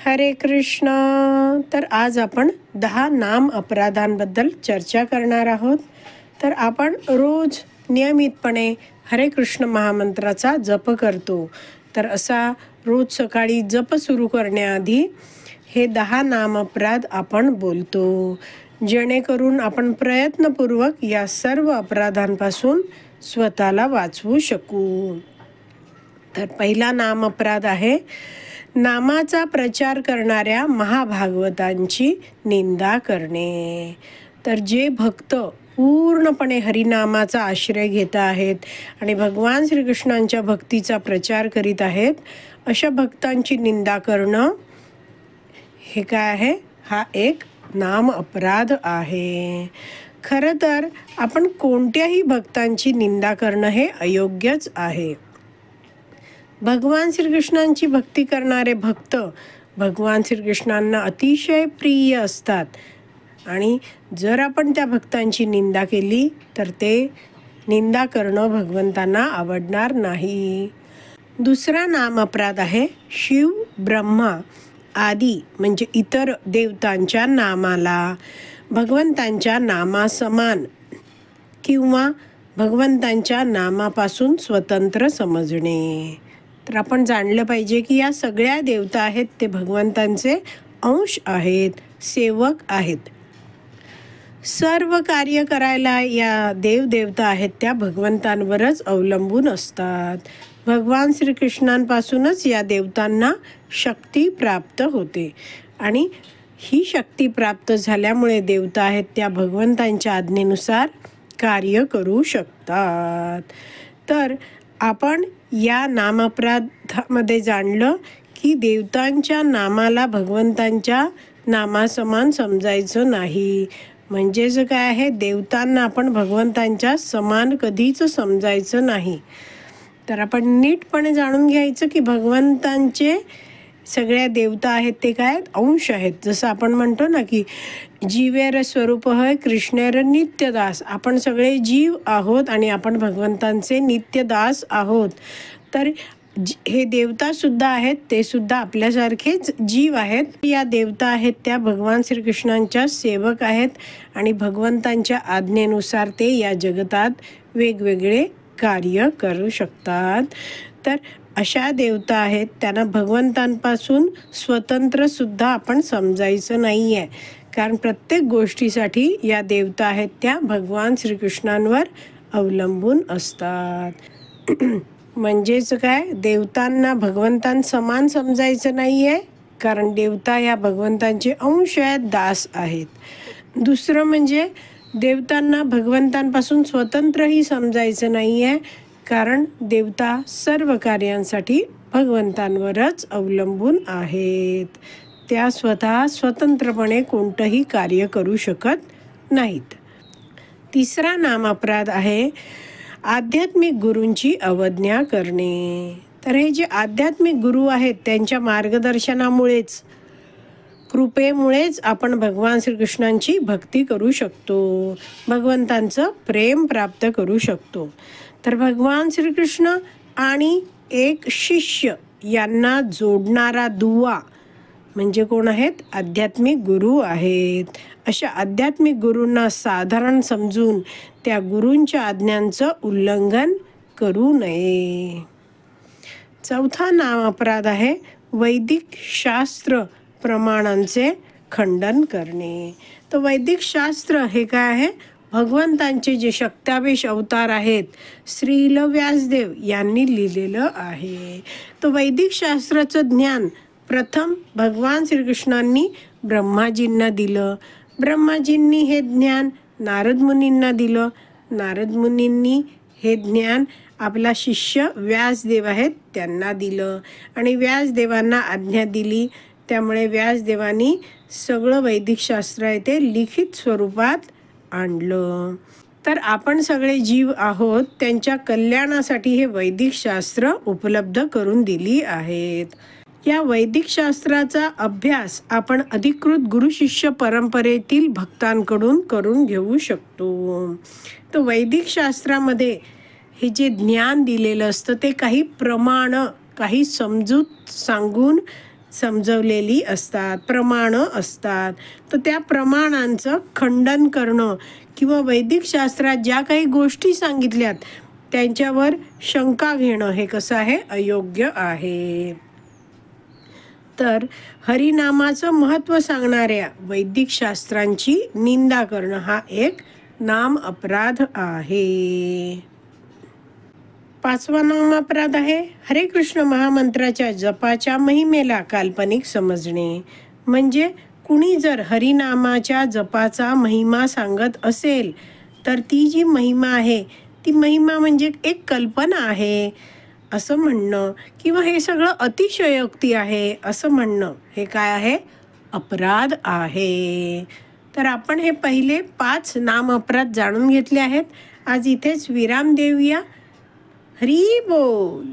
हरे कृष्ण. तर आज आपण 10 नाम अपराधांबद्दल चर्चा करणार आहोत. तर आपण रोज नियमितपणे हरे कृष्ण महामंत्राचा जप करतो. तर असा रोज सकाळी जप सुरू करण्याआधी हे 10 नाम अपराध आपण बोलतो, जेणेकरून आपण प्रयत्नपूर्वक या सर्व अपराधांपासून स्वतःला वाचवू शकू. तर पहिला नाम अपराध आहे नामाचा प्रचार करणाऱ्या महाभागवतांची निंदा करणे. तर जे भक्त पूर्णपणे हरिनामाचा आश्रय घेत आहेत आणि भगवान श्रीकृष्णांच्या भक्तीचा प्रचार करीत आहेत, अशा भक्तांची निंदा करणं हे काय आहे? हा एक नाम अपराध आहे. खरं तर आपण कोणत्याही भक्तांची निंदा करणं हे अयोग्यच आहे. भगवान श्रीकृष्णांची भक्ती करणारे भक्त भगवान श्रीकृष्णांना अतिशय प्रिय असतात आणि जर आपण त्या भक्तांची निंदा केली तर ते निंदा करणं भगवंतांना आवडणार नाही. दुसरा नाम अपराध आहे शिव, ब्रह्मा आदी म्हणजे इतर देवतांच्या नामाला भगवंतांच्या नामासमान किंवा भगवंतांच्या नामापासून स्वतंत्र समजणे. तर आपण जाणलं पाहिजे की या सगळ्या देवता आहेत ते भगवंतांचे अंश आहेत, सेवक आहेत. सर्व कार्य करायला या देवदेवता आहेत त्या भगवंतांवरच अवलंबून असतात. भगवान श्रीकृष्णांपासूनच या देवतांना शक्ती प्राप्त होते आणि ही शक्ती प्राप्त झाल्यामुळे देवता आहेत त्या भगवंतांच्या आज्ञेनुसार कार्य करू शकतात. तर आपण या नामअपराधामध्ये जाणलं की देवतांच्या नामाला भगवंतांच्या नामासमान समजायचं नाही. म्हणजेच काय आहे, देवतांना आपण भगवंतांच्या समान कधीच समजायचं नाही. तर आपण नीटपणे जाणून घ्यायचं की भगवंतांचे सगळ्या देवता आहेत ते काय अंश आहेत. जसं आपण म्हणतो ना की जीवेर स्वरूप है कृष्णेर नित्यदास. आपण सगळे जीव आहोत आणि आपण भगवंतांचे नित्यदास आहोत. तर हे देवता सुद्धा आहेत, ते सुद्धा आपल्यासारखेच जीव आहेत. या देवता आहेत त्या भगवान श्रीकृष्णांच्या सेवक आहेत आणि भगवंतांच्या आज्ञेनुसार ते या जगतात वेगवेगळे कार्य करू शकतात. तर अशा देवता आहेत त्यांना भगवंतांपासून स्वतंत्र सुद्धा आपण समजायचं नाही आहे, कारण प्रत्येक गोष्टीसाठी या देवता आहेत त्या भगवान श्रीकृष्णांवर अवलंबून असतात. म्हणजेच काय, देवतांना भगवंतांसमान समजायचं नाही आहे, कारण देवता या भगवंतांचे अंश आहेत, दास आहेत. दुसरं म्हणजे देवतांना भगवंतांपासून स्वतंत्रही समजायचं नाही आहे, कारण देवता सर्व कार्यांसाठी भगवंतांवरच अवलंबून आहेत. त्या स्वतः स्वतंत्रपणे कोणतंही कार्य करू शकत नाहीत. तिसरा नाम अपराध आहे आध्यात्मिक गुरूंची अवज्ञा करणे. तर हे जे आध्यात्मिक गुरु आहेत त्यांच्या मार्गदर्शनामुळेच, कृपेमुळेच आपण भगवान श्रीकृष्णांची भक्ती करू शकतो, भगवंतांचं प्रेम प्राप्त करू शकतो. तर भगवान श्रीकृष्ण आणि एक शिष्य यांना जोडणारा दुवा म्हणजे कोण आहेत? आध्यात्मिक गुरु आहेत. अशा आध्यात्मिक गुरूंना साधारण समजून त्या गुरूंच्या आज्ञांचं उल्लंघन करू नये. चौथा नाम अपराध आहे वैदिक शास्त्र प्रमाणांचे खंडन करणे. तर वैदिक शास्त्र हे काय आहे? भगवंतांचे जे शक्त्यावेश अवतार आहेत श्रील व्यासदेव यांनी लिहिलेलं आहे. तर वैदिक शास्त्राचं ज्ञान प्रथम भगवान श्रीकृष्णांनी ब्रह्माजींना दिलं. ब्रह्माजींनी हे ज्ञान नारद मुनींना दिलं. नारद मुनींनी हे ज्ञान आपला शिष्य व्यासदेव आहेत त्यांना दिलं आणि व्यासदेवांना आज्ञा दिली. त्यामुळे व्यासदेवांनी सगळं वैदिक शास्त्र आहे ते लिखित स्वरूपात आणलं. तर आपण सगळे जीव आहोत, त्यांच्या कल्याणासाठी हे वैदिक शास्त्र उपलब्ध करून दिली आहेत. या वैदिक शास्त्राचा अभ्यास आपण अधिकृत गुरुशिष्य परंपरेतील भक्तांकडून करून घेऊ शकतो. तर वैदिक शास्त्रामध्ये हे जे ज्ञान दिलेलं असतं ते काही प्रमाण, काही समजूत सांगून समजवलेली असतात, प्रमाणं असतात. तर त्या प्रमाणांचं खंडन करणं किंवा वैदिक शास्त्रात ज्या काही गोष्टी सांगितल्यात त्यांच्यावर शंका घेणं हे कसं आहे? अयोग्य आहे. तर हरिनामाचं महत्त्व सांगणाऱ्या वैदिक शास्त्रांची निंदा करणं हा एक नाम अपराध आहे. 5वा नाम अपराध आहे हरे कृष्ण महामंत्राच्या जपाच्या महिमेला काल्पनिक समजणे. म्हणजे कुणी जर हरिनामाच्या जपाचा महिमा सांगत असेल तर ती जी महिमा आहे ती महिमा म्हणजे एक कल्पना आहे असं म्हणणं किंवा हे सगळं अतिशयोक्ती आहे असं म्हणणं हे काय आहे? अपराध आहे. तर आपण हे पहिले 5 नाम अपराध जाणून घेतले आहेत. आज इथेच विराम देऊया. हरी बोल.